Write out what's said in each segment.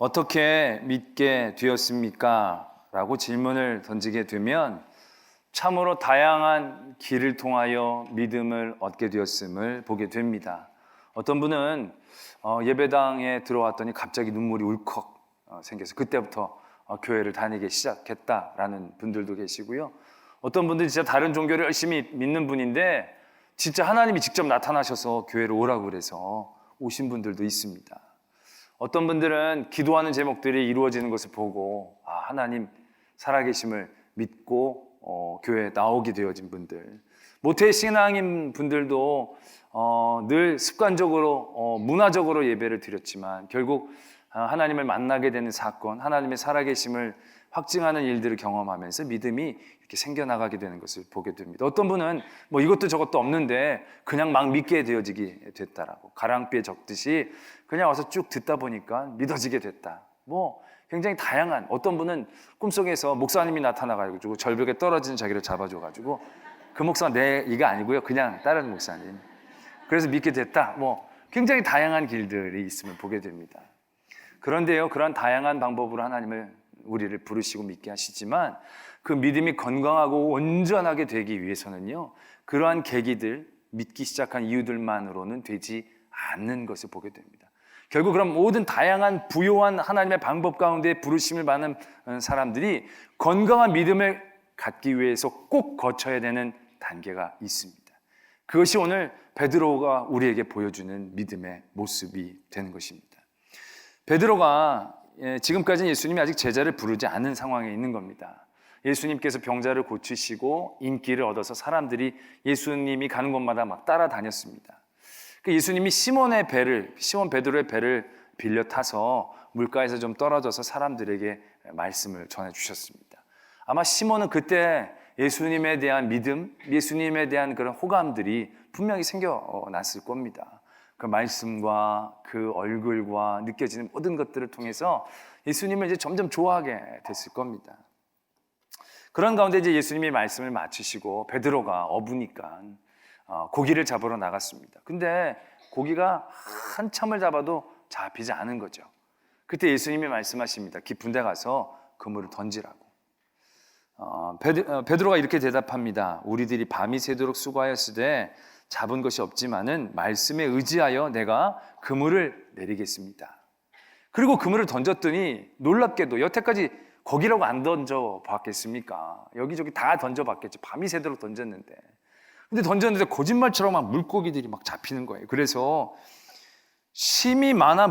어떻게 믿게 되었습니까? 라고 질문을 던지게 되면 참으로 다양한 길을 통하여 믿음을 얻게 되었음을 보게 됩니다. 어떤 분은 예배당에 들어왔더니 갑자기 눈물이 울컥 생겨서 그때부터 교회를 다니기 시작했다라는 분들도 계시고요. 어떤 분들은 진짜 다른 종교를 열심히 믿는 분인데 진짜 하나님이 직접 나타나셔서 교회로 오라고 그래서 오신 분들도 있습니다. 어떤 분들은 기도하는 제목들이 이루어지는 것을 보고 하나님 살아계심을 믿고 교회에 나오게 되어진 분들, 모태 신앙인 분들도 늘 습관적으로 문화적으로 예배를 드렸지만 결국 하나님을 만나게 되는 사건, 하나님의 살아계심을 확증하는 일들을 경험하면서 믿음이 이렇게 생겨나가게 되는 것을 보게 됩니다. 어떤 분은 뭐 이것도 저것도 없는데 그냥 막 믿게 되어지게 됐다라고, 가랑비에 적듯이 그냥 와서 쭉 듣다 보니까 믿어지게 됐다. 뭐 굉장히 다양한, 어떤 분은 꿈속에서 목사님이 나타나가지고 절벽에 떨어지는 자기를 잡아줘가지고 그 목사가 이게 아니고요, 그냥 다른 목사님, 그래서 믿게 됐다. 뭐 굉장히 다양한 길들이 있음을 보게 됩니다. 그런데요, 그런 다양한 방법으로 하나님을 우리를 부르시고 믿게 하시지만 그 믿음이 건강하고 온전하게 되기 위해서는요, 그러한 계기들, 믿기 시작한 이유들만으로는 되지 않는 것을 보게 됩니다. 결국 그럼 모든 다양한 부요한 하나님의 방법 가운데 부르심을 받는 사람들이 건강한 믿음을 갖기 위해서 꼭 거쳐야 되는 단계가 있습니다. 그것이 오늘 베드로가 우리에게 보여주는 믿음의 모습이 되는 것입니다. 베드로가 지금까지는 예수님이 아직 제자를 부르지 않은 상황에 있는 겁니다. 예수님께서 병자를 고치시고 인기를 얻어서 사람들이 예수님이 가는 곳마다 막 따라다녔습니다. 예수님이 시몬 베드로의 배를 빌려 타서 물가에서 좀 떨어져서 사람들에게 말씀을 전해주셨습니다. 아마 시몬은 그때 예수님에 대한 믿음, 예수님에 대한 그런 호감들이 분명히 생겨났을 겁니다. 그 말씀과 그 얼굴과 느껴지는 모든 것들을 통해서 예수님을 이제 점점 좋아하게 됐을 겁니다. 그런 가운데 이제 예수님이 말씀을 마치시고 베드로가 어부니까 고기를 잡으러 나갔습니다. 근데 고기가 한참을 잡아도 잡히지 않은 거죠. 그때 예수님이 말씀하십니다. 깊은 데 가서 그물을 던지라고. 베드로가 이렇게 대답합니다. 우리들이 밤이 새도록 수고하였으되 잡은 것이 없지만은 말씀에 의지하여 내가 그물을 내리겠습니다. 그리고 그물을 던졌더니 놀랍게도 여태까지 거기라고 안 던져봤겠습니까? 여기저기 다 던져봤겠지. 밤이 새도록 던졌는데. 근데 던졌는데 거짓말처럼 막 물고기들이 막 잡히는 거예요. 그래서 심이 많아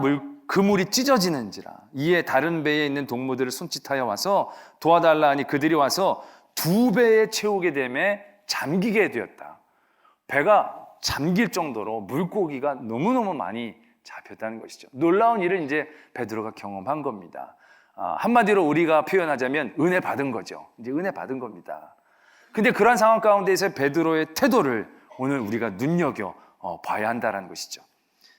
그물이 찢어지는지라 이에 다른 배에 있는 동무들을 손짓하여 와서 도와달라 하니 그들이 와서 2배에 채우게 되매 잠기게 되었다. 배가 잠길 정도로 물고기가 너무너무 많이 잡혔다는 것이죠. 놀라운 일을 이제 베드로가 경험한 겁니다. 한마디로 우리가 표현하자면 은혜 받은 거죠. 이제 은혜 받은 겁니다. 근데 그런 상황 가운데서 베드로의 태도를 오늘 우리가 눈여겨 봐야 한다는 것이죠.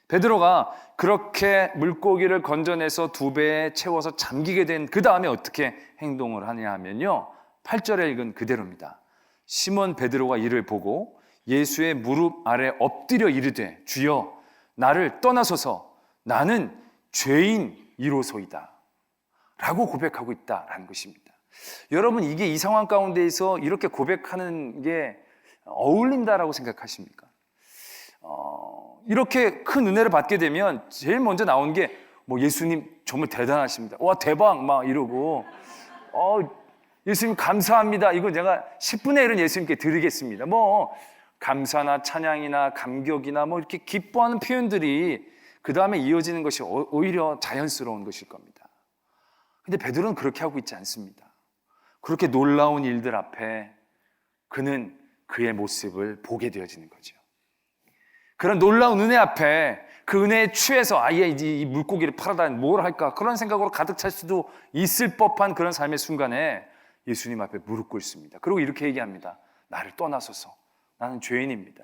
베드로가 그렇게 물고기를 건져내서 2배에 채워서 잠기게 된 그 다음에 어떻게 행동을 하냐 하면요, 8절에 읽은 그대로입니다. 시몬 베드로가 이를 보고 예수의 무릎 아래 엎드려 이르되 주여 나를 떠나소서 나는 죄인이로소이다 라고 고백하고 있다라는 것입니다. 여러분, 이게 이 상황 가운데에서 이렇게 고백하는 게 어울린다라고 생각하십니까? 이렇게 큰 은혜를 받게 되면 제일 먼저 나온 게 뭐 예수님 정말 대단하십니다. 와 대박 막 이러고 예수님 감사합니다. 이거 내가 10분의 1은 예수님께 드리겠습니다. 뭐 감사나 찬양이나 감격이나 뭐 이렇게 기뻐하는 표현들이 그 다음에 이어지는 것이 오히려 자연스러운 것일 겁니다. 근데 베드로는 그렇게 하고 있지 않습니다. 그렇게 놀라운 일들 앞에 그는 그의 모습을 보게 되어지는 거죠. 그런 놀라운 은혜 앞에 그 은혜에 취해서 아예 이 물고기를 팔아다 뭘 할까 그런 생각으로 가득 찰 수도 있을 법한 그런 삶의 순간에 예수님 앞에 무릎 꿇습니다. 그리고 이렇게 얘기합니다. 나를 떠나소서 나는 죄인입니다.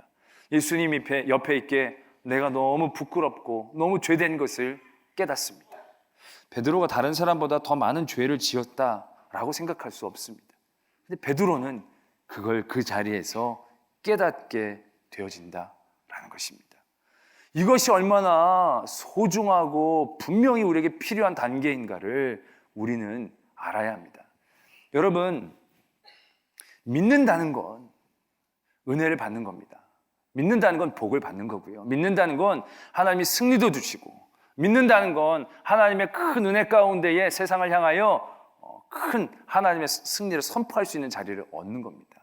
예수님 옆에 있게 내가 너무 부끄럽고 너무 죄된 것을 깨닫습니다. 베드로가 다른 사람보다 더 많은 죄를 지었다라고 생각할 수 없습니다. 근데 베드로는 그걸 그 자리에서 깨닫게 되어진다라는 것입니다. 이것이 얼마나 소중하고 분명히 우리에게 필요한 단계인가를 우리는 알아야 합니다. 여러분, 믿는다는 건 은혜를 받는 겁니다. 믿는다는 건 복을 받는 거고요. 믿는다는 건 하나님이 승리도 주시고, 믿는다는 건 하나님의 큰 은혜 가운데에 세상을 향하여 큰 하나님의 승리를 선포할 수 있는 자리를 얻는 겁니다.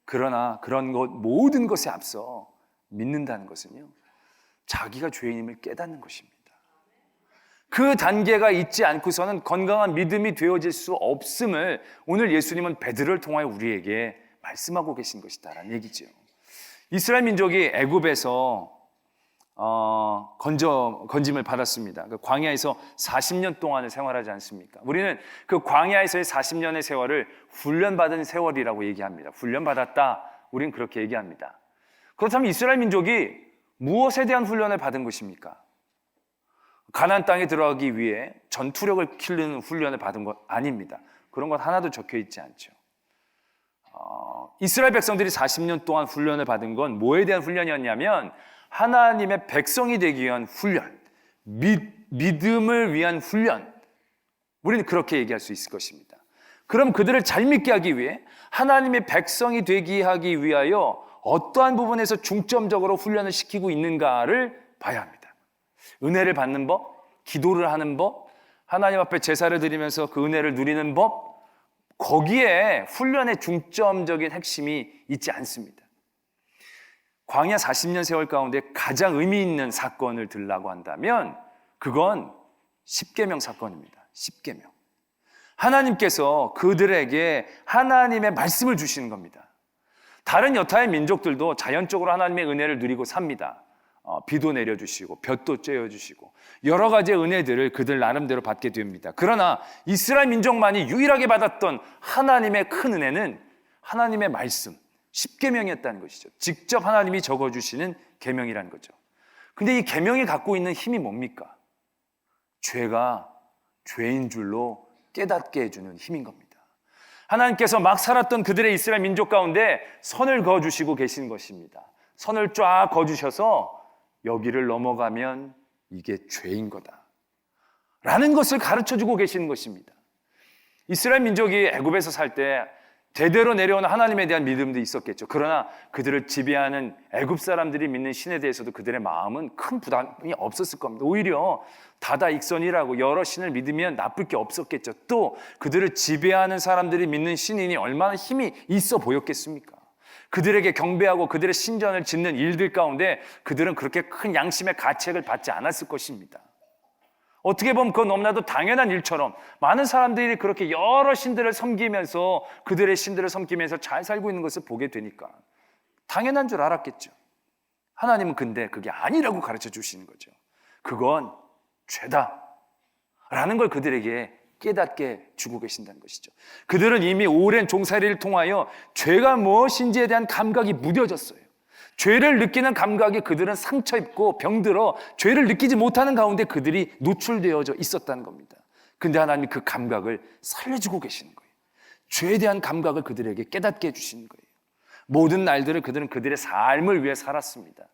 그러나 그런 것 모든 것에 앞서 믿는다는 것은요, 자기가 죄인임을 깨닫는 것입니다. 그 단계가 있지 않고서는 건강한 믿음이 되어질 수 없음을 오늘 예수님은 베드로를 통하여 우리에게 말씀하고 계신 것이다라는 얘기죠. 이스라엘 민족이 애굽에서 건짐을 받았습니다. 그 광야에서 40년 동안을 생활하지 않습니까? 우리는 그 광야에서의 40년의 세월을 훈련받은 세월이라고 얘기합니다. 훈련받았다, 우리는 그렇게 얘기합니다. 그렇다면 이스라엘 민족이 무엇에 대한 훈련을 받은 것입니까? 가나안 땅에 들어가기 위해 전투력을 키우는 훈련을 받은 것 아닙니다. 그런 것 하나도 적혀 있지 않죠. 이스라엘 백성들이 40년 동안 훈련을 받은 건 뭐에 대한 훈련이었냐면 하나님의 백성이 되기 위한 훈련, 믿음을 위한 훈련. 우리는 그렇게 얘기할 수 있을 것입니다. 그럼 그들을 잘 믿게 하기 위해 하나님의 백성이 되게 하기 위하여 어떠한 부분에서 중점적으로 훈련을 시키고 있는가를 봐야 합니다. 은혜를 받는 법, 기도를 하는 법, 하나님 앞에 제사를 드리면서 그 은혜를 누리는 법, 거기에 훈련의 중점적인 핵심이 있지 않습니다. 광야 40년 세월 가운데 가장 의미 있는 사건을 들라고 한다면 그건 십계명 사건입니다. 십계명. 하나님께서 그들에게 하나님의 말씀을 주시는 겁니다. 다른 여타의 민족들도 자연적으로 하나님의 은혜를 누리고 삽니다. 비도 내려주시고 볕도 쬐어주시고 여러 가지의 은혜들을 그들 나름대로 받게 됩니다. 그러나 이스라엘 민족만이 유일하게 받았던 하나님의 큰 은혜는 하나님의 말씀, 십계명이었다는 것이죠. 직접 하나님이 적어주시는 계명이라는 거죠. 근데 이 계명이 갖고 있는 힘이 뭡니까? 죄가 죄인 줄로 깨닫게 해주는 힘인 겁니다. 하나님께서 막 살았던 그들의 이스라엘 민족 가운데 선을 그어주시고 계신 것입니다. 선을 쫙 그어주셔서 여기를 넘어가면 이게 죄인 거다 라는 것을 가르쳐주고 계시는 것입니다. 이스라엘 민족이 애굽에서 살 때 대대로 내려오는 하나님에 대한 믿음도 있었겠죠. 그러나 그들을 지배하는 애굽 사람들이 믿는 신에 대해서도 그들의 마음은 큰 부담이 없었을 겁니다. 오히려 다다익선이라고 여러 신을 믿으면 나쁠 게 없었겠죠. 또 그들을 지배하는 사람들이 믿는 신인이 얼마나 힘이 있어 보였겠습니까? 그들에게 경배하고 그들의 신전을 짓는 일들 가운데 그들은 그렇게 큰 양심의 가책을 받지 않았을 것입니다. 어떻게 보면 그건 너무나도 당연한 일처럼 많은 사람들이 그렇게 여러 신들을 섬기면서 그들의 신들을 섬기면서 잘 살고 있는 것을 보게 되니까 당연한 줄 알았겠죠. 하나님은 근데 그게 아니라고 가르쳐 주시는 거죠. 그건 죄다 라는 걸 그들에게 깨닫게 주고 계신다는 것이죠. 그들은 이미 오랜 종살이를 통하여 죄가 무엇인지에 대한 감각이 무뎌졌어요. 죄를 느끼는 감각이 그들은 상처 입고 병들어 죄를 느끼지 못하는 가운데 그들이 노출되어져 있었다는 겁니다. 근데 하나님이 그 감각을 살려주고 계시는 거예요. 죄에 대한 감각을 그들에게 깨닫게 해주시는 거예요. 모든 날들을 그들은 그들의 삶을 위해 살았습니다.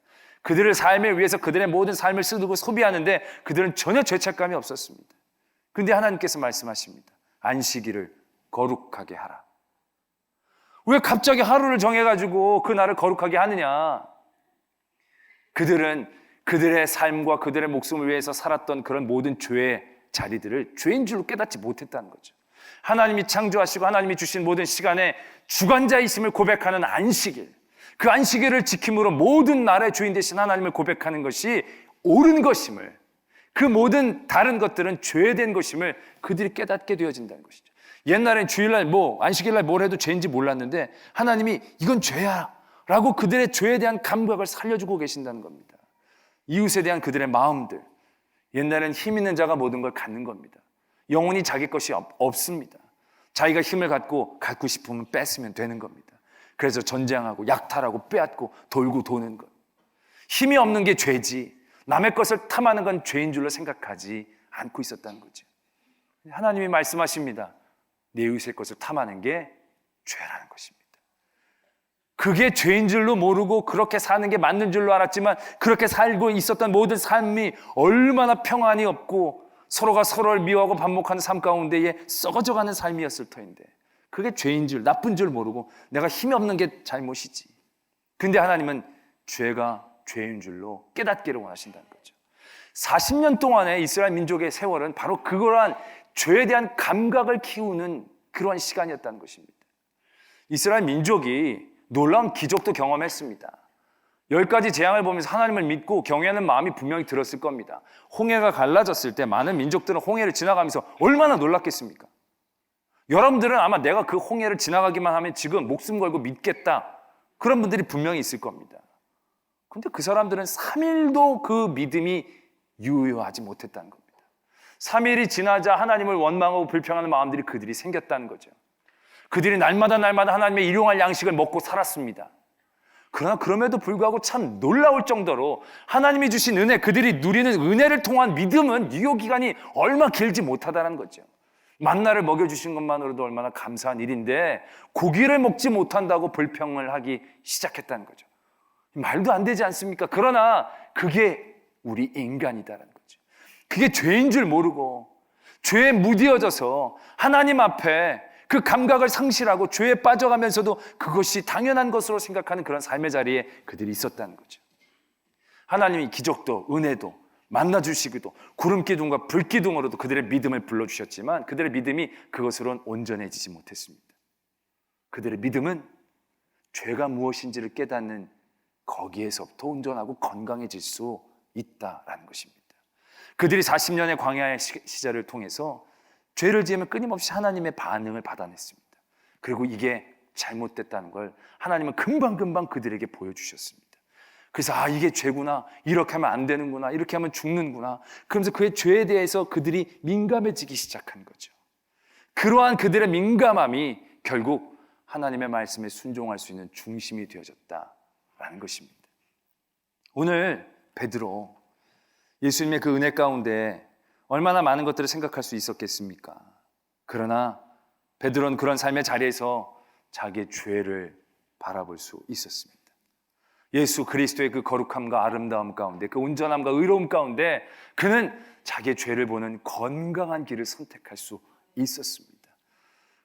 그들의 삶을 위해서 그들의 모든 삶을 쓰고 소비하는데 그들은 전혀 죄책감이 없었습니다. 근데 하나님께서 말씀하십니다. 안식일을 거룩하게 하라. 왜 갑자기 하루를 정해가지고 그 날을 거룩하게 하느냐? 그들은 그들의 삶과 그들의 목숨을 위해서 살았던 그런 모든 죄의 자리들을 죄인 줄로 깨닫지 못했다는 거죠. 하나님이 창조하시고 하나님이 주신 모든 시간에 주관자이심을 고백하는 안식일, 그 안식일을 지킴으로 모든 날의 주인 되신 하나님을 고백하는 것이 옳은 것임을, 그 모든 다른 것들은 죄된 것임을 그들이 깨닫게 되어진다는 것이죠. 옛날엔 주일날 안식일날 뭘 해도 죄인지 몰랐는데 하나님이 이건 죄야 라고 그들의 죄에 대한 감각을 살려주고 계신다는 겁니다. 이웃에 대한 그들의 마음들, 옛날엔 힘 있는 자가 모든 걸 갖는 겁니다. 영혼이 자기 것이 없습니다. 자기가 힘을 갖고 싶으면 뺏으면 되는 겁니다. 그래서 전쟁하고 약탈하고 빼앗고 돌고 도는 것, 힘이 없는 게 죄지 남의 것을 탐하는 건 죄인 줄로 생각하지 않고 있었다는 거죠. 하나님이 말씀하십니다. 내 이웃의 것을 탐하는 게 죄라는 것입니다. 그게 죄인 줄로 모르고 그렇게 사는 게 맞는 줄로 알았지만 그렇게 살고 있었던 모든 삶이 얼마나 평안이 없고 서로가 서로를 미워하고 반목하는 삶 가운데에 썩어져가는 삶이었을 터인데, 그게 죄인 줄, 나쁜 줄 모르고 내가 힘이 없는 게 잘못이지. 근데 하나님은 죄가 죄인 줄로 깨닫기를 원하신다는 거죠. 40년 동안의 이스라엘 민족의 세월은 바로 그러한 죄에 대한 감각을 키우는 그러한 시간이었다는 것입니다. 이스라엘 민족이 놀라운 기적도 경험했습니다. 10가지 재앙을 보면서 하나님을 믿고 경외하는 마음이 분명히 들었을 겁니다. 홍해가 갈라졌을 때 많은 민족들은 홍해를 지나가면서 얼마나 놀랐겠습니까? 여러분들은 아마 내가 그 홍해를 지나가기만 하면 지금 목숨 걸고 믿겠다, 그런 분들이 분명히 있을 겁니다. 근데 그 사람들은 3일도 그 믿음이 유효하지 못했다는 겁니다. 3일이 지나자 하나님을 원망하고 불평하는 마음들이 그들이 생겼다는 거죠. 그들이 날마다 하나님의 일용할 양식을 먹고 살았습니다. 그러나 그럼에도 불구하고 참 놀라울 정도로 하나님이 주신 은혜, 그들이 누리는 은혜를 통한 믿음은 유효기간이 얼마 길지 못하다는 거죠. 만나를 먹여주신 것만으로도 얼마나 감사한 일인데 고기를 먹지 못한다고 불평을 하기 시작했다는 거죠. 말도 안 되지 않습니까? 그러나 그게 우리 인간이다라는 거죠. 그게 죄인 줄 모르고 죄에 무디어져서 하나님 앞에 그 감각을 상실하고 죄에 빠져가면서도 그것이 당연한 것으로 생각하는 그런 삶의 자리에 그들이 있었다는 거죠. 하나님이 기적도 은혜도 만나주시기도 구름기둥과 불기둥으로도 그들의 믿음을 불러주셨지만 그들의 믿음이 그것으로는 온전해지지 못했습니다. 그들의 믿음은 죄가 무엇인지를 깨닫는 거기에서부터 온전하고 건강해질 수 있다라는 것입니다. 그들이 40년의 광야의 시절을 통해서 죄를 지으면 끊임없이 하나님의 반응을 받아냈습니다. 그리고 이게 잘못됐다는 걸 하나님은 금방 그들에게 보여주셨습니다. 그래서 이게 죄구나, 이렇게 하면 안 되는구나, 이렇게 하면 죽는구나, 그러면서 그의 죄에 대해서 그들이 민감해지기 시작한 거죠. 그러한 그들의 민감함이 결국 하나님의 말씀에 순종할 수 있는 중심이 되어졌다라는 것입니다. 오늘 베드로, 예수님의 그 은혜 가운데 얼마나 많은 것들을 생각할 수 있었겠습니까? 그러나 베드로는 그런 삶의 자리에서 자기의 죄를 바라볼 수 있었습니다. 예수 그리스도의 그 거룩함과 아름다움 가운데, 그 온전함과 의로움 가운데 그는 자기의 죄를 보는 건강한 길을 선택할 수 있었습니다.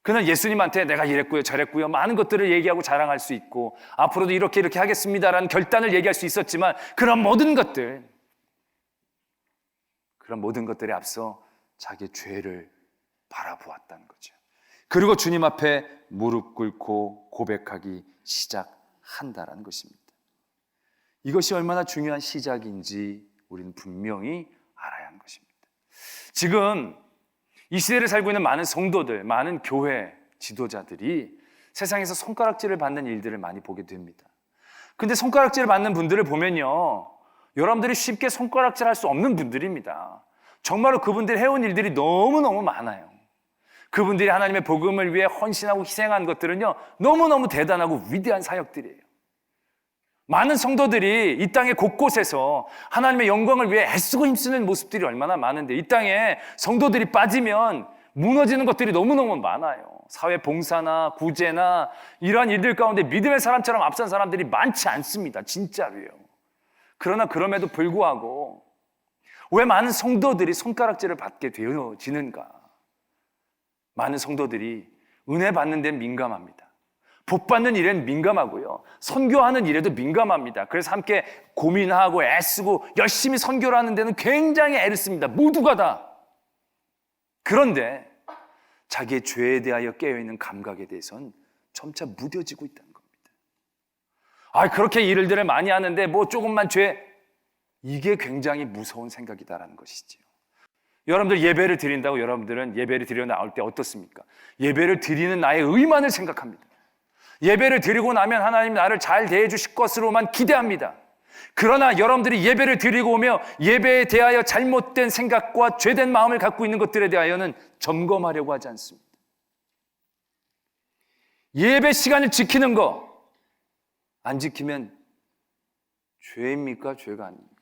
그는 예수님한테 내가 이랬고요 저랬고요 많은 것들을 얘기하고 자랑할 수 있고 앞으로도 이렇게 하겠습니다라는 결단을 얘기할 수 있었지만 그런 모든 것들에 앞서 자기의 죄를 바라보았다는 거죠. 그리고 주님 앞에 무릎 꿇고 고백하기 시작한다라는 것입니다. 이것이 얼마나 중요한 시작인지 우리는 분명히 알아야 하는 것입니다. 지금 이 시대를 살고 있는 많은 성도들, 많은 교회 지도자들이 세상에서 손가락질을 받는 일들을 많이 보게 됩니다. 근데 손가락질을 받는 분들을 보면요, 여러분들이 쉽게 손가락질할 수 없는 분들입니다. 정말로 그분들이 해온 일들이 너무너무 많아요. 그분들이 하나님의 복음을 위해 헌신하고 희생한 것들은요, 너무너무 대단하고 위대한 사역들이에요. 많은 성도들이 이 땅의 곳곳에서 하나님의 영광을 위해 애쓰고 힘쓰는 모습들이 얼마나 많은데, 이 땅에 성도들이 빠지면 무너지는 것들이 너무너무 많아요. 사회 봉사나 구제나 이러한 일들 가운데 믿음의 사람처럼 앞선 사람들이 많지 않습니다. 진짜로요. 그러나 그럼에도 불구하고 왜 많은 성도들이 손가락질을 받게 되어지는가? 많은 성도들이 은혜 받는 데는 민감합니다. 복 받는 일에는 민감하고요, 선교하는 일에도 민감합니다. 그래서 함께 고민하고 애쓰고 열심히 선교를 하는 데는 굉장히 애를 씁니다. 모두가 다. 그런데 자기의 죄에 대하여 깨어있는 감각에 대해서는 점차 무뎌지고 있다는 겁니다. 그렇게 일들을 많이 하는데 뭐 조금만 죄, 이게 굉장히 무서운 생각이다라는 것이지요. 여러분들 예배를 드린다고 여러분들은 예배를 드리러 나올 때 어떻습니까? 예배를 드리는 나의 의만을 생각합니다. 예배를 드리고 나면 하나님 나를 잘 대해 주실 것으로만 기대합니다. 그러나 여러분들이 예배를 드리고 오며 예배에 대하여 잘못된 생각과 죄된 마음을 갖고 있는 것들에 대하여는 점검하려고 하지 않습니다. 예배 시간을 지키는 거 안 지키면 죄입니까? 죄가 아닙니까?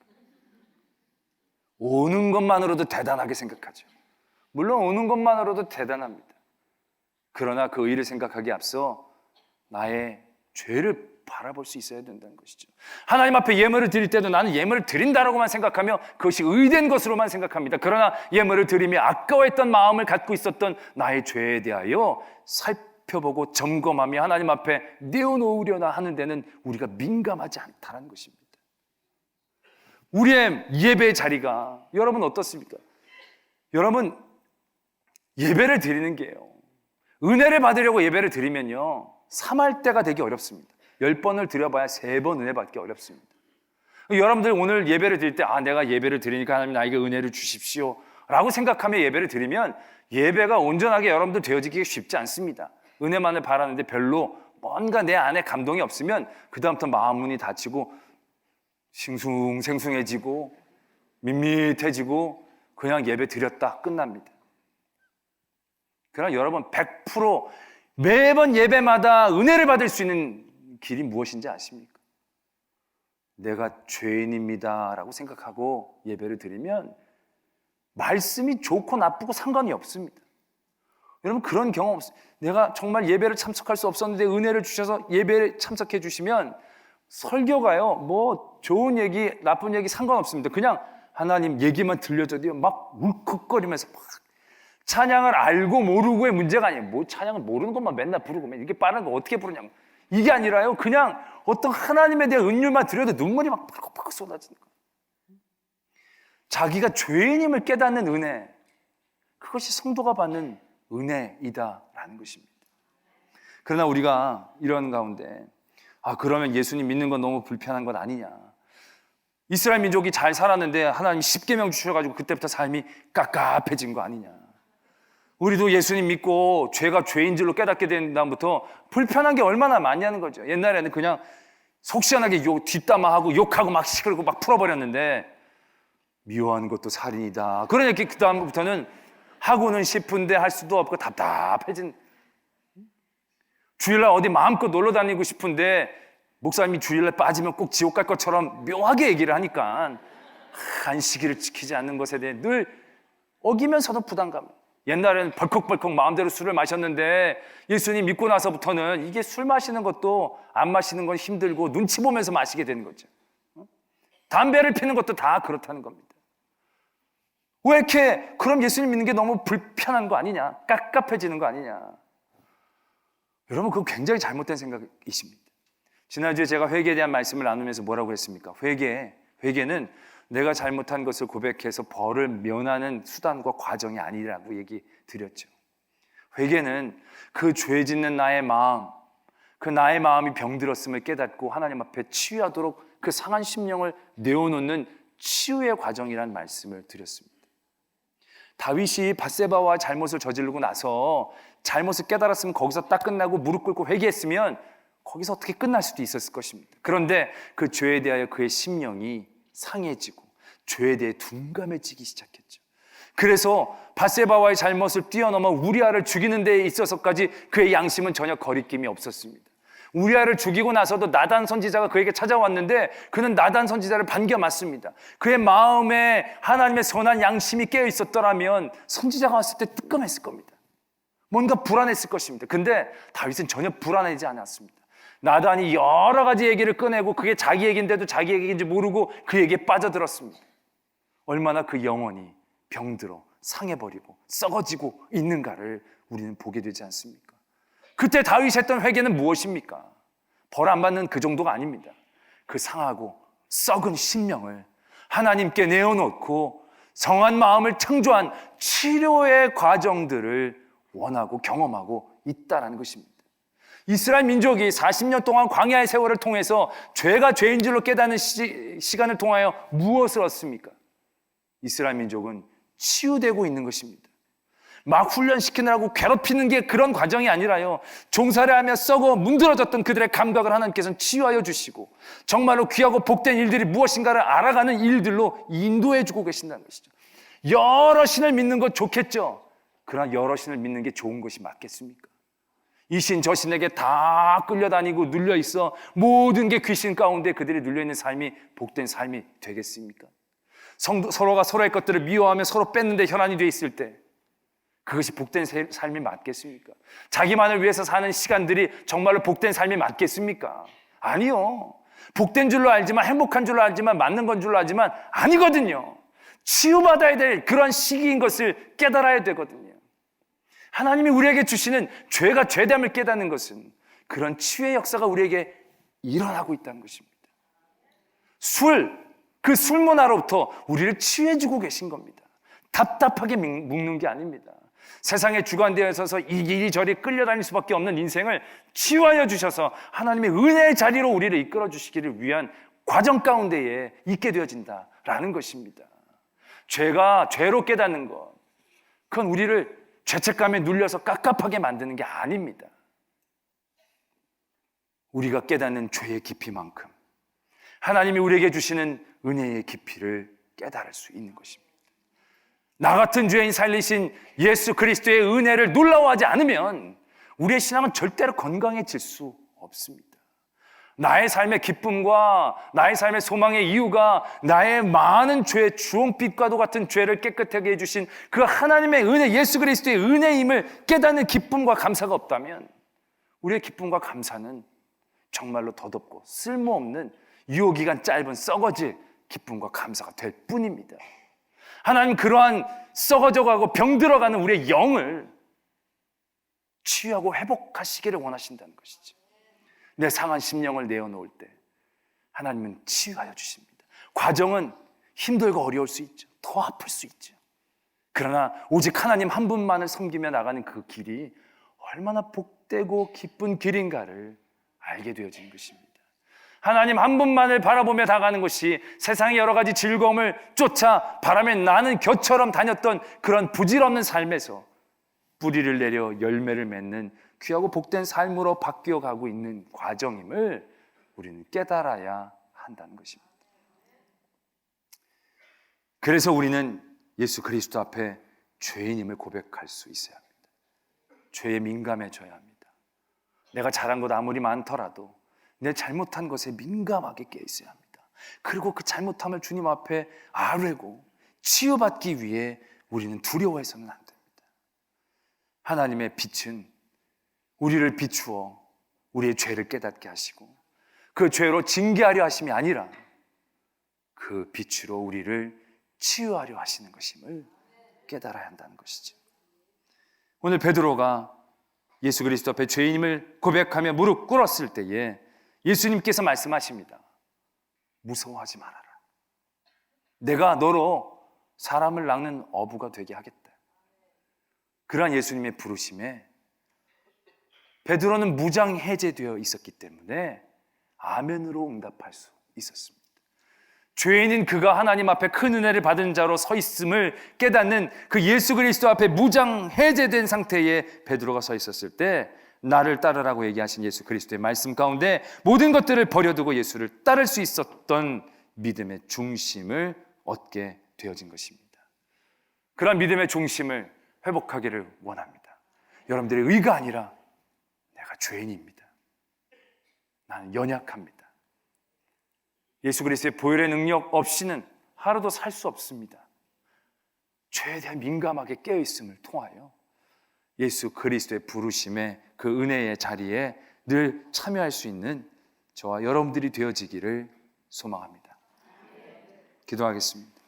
오는 것만으로도 대단하게 생각하죠. 물론 오는 것만으로도 대단합니다. 그러나 그 의를 생각하기에 앞서 나의 죄를 바라볼 수 있어야 된다는 것이죠. 하나님 앞에 예물을 드릴 때도 나는 예물을 드린다라고만 생각하며 그것이 의된 것으로만 생각합니다. 그러나 예물을 드리며 아까워했던 마음을 갖고 있었던 나의 죄에 대하여 살펴보고 점검하며 하나님 앞에 내어놓으려나 하는 데는 우리가 민감하지 않다는 것입니다. 우리의 예배의 자리가 여러분 어떻습니까? 여러분 예배를 드리는 게요, 은혜를 받으려고 예배를 드리면요 3할 때가 되게 어렵습니다. 10번을 드려봐야 3번 은혜 받기 어렵습니다. 여러분들 오늘 예배를 드릴 때 내가 예배를 드리니까 하나님 나에게 은혜를 주십시오 라고 생각하며 예배를 드리면 예배가 온전하게 여러분들 되어지기 쉽지 않습니다. 은혜만을 바라는데 별로 뭔가 내 안에 감동이 없으면 그 다음부터 마음문이 닫히고 싱숭생숭해지고 밋밋해지고 그냥 예배 드렸다 끝납니다. 그러나 여러분 100% 매번 예배마다 은혜를 받을 수 있는 길이 무엇인지 아십니까? 내가 죄인입니다 라고 생각하고 예배를 드리면 말씀이 좋고 나쁘고 상관이 없습니다. 여러분 그런 경험 없어요. 내가 정말 예배를 참석할 수 없었는데 은혜를 주셔서 예배에 참석해 주시면 설교가요 뭐 좋은 얘기 나쁜 얘기 상관없습니다. 그냥 하나님 얘기만 들려줘도요 막 울컥거리면서 막 찬양을 알고 모르고의 문제가 아니에요. 뭐 찬양을 모르는 것만 맨날 부르고 이렇게 빠른 거 어떻게 부르냐고 이게 아니라요 그냥 어떤 하나님에 대한 은율만 들여도 눈물이 막 팍팍 쏟아지는 거예요. 자기가 죄인임을 깨닫는 은혜, 그것이 성도가 받는 은혜이다라는 것입니다. 그러나 우리가 이런 가운데 그러면 예수님 믿는 건 너무 불편한 것 아니냐, 이스라엘 민족이 잘 살았는데 하나님이 10계명 주셔가지고 그때부터 삶이 깝깝해진 거 아니냐, 우리도 예수님 믿고 죄가 죄인 줄로 깨닫게 된 다음부터 불편한 게 얼마나 많냐는 거죠. 옛날에는 그냥 속 시원하게 뒷담화하고 욕하고 막 시끄럽고 막 풀어버렸는데 미워하는 것도 살인이다. 그러니까 그 다음부터는 하고는 싶은데 할 수도 없고 답답해진, 주일날 어디 마음껏 놀러 다니고 싶은데 목사님이 주일날 빠지면 꼭 지옥 갈 것처럼 묘하게 얘기를 하니까 안식일을 지키지 않는 것에 대해 늘 어기면서도 부담감. 옛날에는 벌컥벌컥 마음대로 술을 마셨는데 예수님 믿고 나서부터는 이게 술 마시는 것도 안 마시는 건 힘들고 눈치 보면서 마시게 되는 거죠. 담배를 피는 것도 다 그렇다는 겁니다. 왜 이렇게 그럼 예수님 믿는 게 너무 불편한 거 아니냐, 깝깝해지는 거 아니냐. 여러분 그거 굉장히 잘못된 생각이십니다. 지난주에 제가 회개에 대한 말씀을 나누면서 뭐라고 했습니까? 회개는 내가 잘못한 것을 고백해서 벌을 면하는 수단과 과정이 아니라고 얘기 드렸죠. 회개는 그 죄 짓는 나의 마음, 그 나의 마음이 병들었음을 깨닫고 하나님 앞에 치유하도록 그 상한 심령을 내어놓는 치유의 과정이라는 말씀을 드렸습니다. 다윗이 밧세바와 잘못을 저지르고 나서 잘못을 깨달았으면 거기서 딱 끝나고 무릎 꿇고 회개했으면 거기서 어떻게 끝날 수도 있었을 것입니다. 그런데 그 죄에 대하여 그의 심령이 상해지고 죄에 대해 둔감해지기 시작했죠. 그래서 밧세바와의 잘못을 뛰어넘어 우리아를 죽이는 데에 있어서까지 그의 양심은 전혀 거리낌이 없었습니다. 우리아를 죽이고 나서도 나단 선지자가 그에게 찾아왔는데 그는 나단 선지자를 반겨 맞습니다. 그의 마음에 하나님의 선한 양심이 깨어 있었더라면 선지자가 왔을 때 뜨끔했을 겁니다. 뭔가 불안했을 것입니다. 근데 다윗은 전혀 불안하지 않았습니다. 나단이 여러 가지 얘기를 꺼내고 그게 자기 얘기인데도 자기 얘기인지 모르고 그 얘기에 빠져들었습니다. 얼마나 그 영혼이 병들어 상해버리고 썩어지고 있는가를 우리는 보게 되지 않습니까? 그때 다윗이 했던 회개는 무엇입니까? 벌 안 받는 그 정도가 아닙니다. 그 상하고 썩은 심령을 하나님께 내어놓고 성한 마음을 창조한 치료의 과정들을 원하고 경험하고 있다는 것입니다. 이스라엘 민족이 40년 동안 광야의 세월을 통해서 죄가 죄인 줄로 깨닫는 시간을 통하여 무엇을 얻습니까? 이스라엘 민족은 치유되고 있는 것입니다. 막 훈련시키느라고 괴롭히는 게 그런 과정이 아니라요, 종살이 하며 썩어 문드러졌던 그들의 감각을 하나님께서는 치유하여 주시고 정말로 귀하고 복된 일들이 무엇인가를 알아가는 일들로 인도해 주고 계신다는 것이죠. 여러 신을 믿는 것 좋겠죠. 그러나 여러 신을 믿는 게 좋은 것이 맞겠습니까? 이 신 저 신에게 다 끌려다니고 눌려있어 모든 게 귀신 가운데 그들이 눌려있는 삶이 복된 삶이 되겠습니까? 서로가 서로의 것들을 미워하며 서로 뺏는데 혈안이 돼 있을 때 그것이 복된 삶이 맞겠습니까? 자기만을 위해서 사는 시간들이 정말로 복된 삶이 맞겠습니까? 아니요. 복된 줄로 알지만, 행복한 줄로 알지만, 맞는 건 줄로 알지만 아니거든요. 치유받아야 될 그런 시기인 것을 깨달아야 되거든요. 하나님이 우리에게 주시는 죄가 죄됨을 깨닫는 것은 그런 치유의 역사가 우리에게 일어나고 있다는 것입니다. 그 술문화로부터 우리를 치유해주고 계신 겁니다. 답답하게 묶는 게 아닙니다. 세상에 주관되어 있어서 이리저리 끌려다닐 수밖에 없는 인생을 치유하여 주셔서 하나님의 은혜의 자리로 우리를 이끌어 주시기를 위한 과정 가운데에 있게 되어진다라는 것입니다. 죄가 죄로 깨닫는 것, 그건 우리를 죄책감에 눌려서 깝깝하게 만드는 게 아닙니다. 우리가 깨닫는 죄의 깊이만큼 하나님이 우리에게 주시는 은혜의 깊이를 깨달을 수 있는 것입니다. 나 같은 죄인 살리신 예수 그리스도의 은혜를 놀라워하지 않으면 우리의 신앙은 절대로 건강해질 수 없습니다. 나의 삶의 기쁨과 나의 삶의 소망의 이유가 나의 많은 죄의 주홍빛과도 같은 죄를 깨끗하게 해주신 그 하나님의 은혜, 예수 그리스도의 은혜임을 깨닫는 기쁨과 감사가 없다면 우리의 기쁨과 감사는 정말로 덧없고 쓸모없는 유효기간 짧은 썩어질 기쁨과 감사가 될 뿐입니다. 하나님 그러한 썩어져가고 병들어가는 우리의 영을 치유하고 회복하시기를 원하신다는 것이죠. 내 상한 심령을 내어놓을 때 하나님은 치유하여 주십니다. 과정은 힘들고 어려울 수 있죠. 더 아플 수 있죠. 그러나 오직 하나님 한 분만을 섬기며 나가는 그 길이 얼마나 복되고 기쁜 길인가를 알게 되어지는 것입니다. 하나님 한 분만을 바라보며 나가는 것이 세상의 여러 가지 즐거움을 쫓아 바람에 나는 겨처럼 다녔던 그런 부질없는 삶에서 뿌리를 내려 열매를 맺는 귀하고 복된 삶으로 바뀌어가고 있는 과정임을 우리는 깨달아야 한다는 것입니다. 그래서 우리는 예수 그리스도 앞에 죄인임을 고백할 수 있어야 합니다. 죄에 민감해져야 합니다. 내가 잘한 것 아무리 많더라도 내 잘못한 것에 민감하게 깨어 있어야 합니다. 그리고 그 잘못함을 주님 앞에 아뢰고 치유받기 위해 우리는 두려워해서는 안 됩니다. 하나님의 빛은 우리를 비추어 우리의 죄를 깨닫게 하시고 그 죄로 징계하려 하심이 아니라 그 빛으로 우리를 치유하려 하시는 것임을 깨달아야 한다는 것이죠. 오늘 베드로가 예수 그리스도 앞에 죄인임을 고백하며 무릎 꿇었을 때에 예수님께서 말씀하십니다. 무서워하지 말아라. 내가 너로 사람을 낚는 어부가 되게 하겠다. 그러한 예수님의 부르심에 베드로는 무장해제되어 있었기 때문에 아멘으로 응답할 수 있었습니다. 죄인인 그가 하나님 앞에 큰 은혜를 받은 자로 서 있음을 깨닫는 그 예수 그리스도 앞에 무장해제된 상태에 베드로가 서 있었을 때 나를 따르라고 얘기하신 예수 그리스도의 말씀 가운데 모든 것들을 버려두고 예수를 따를 수 있었던 믿음의 중심을 얻게 되어진 것입니다. 그런 믿음의 중심을 회복하기를 원합니다. 여러분들의 의가 아니라 내가 죄인입니다. 나는 연약합니다. 예수 그리스도의 보혈의 능력 없이는 하루도 살 수 없습니다. 죄에 대한 민감하게 깨어있음을 통하여 예수 그리스도의 부르심에 그 은혜의 자리에 늘 참여할 수 있는 저와 여러분들이 되어지기를 소망합니다. 기도하겠습니다.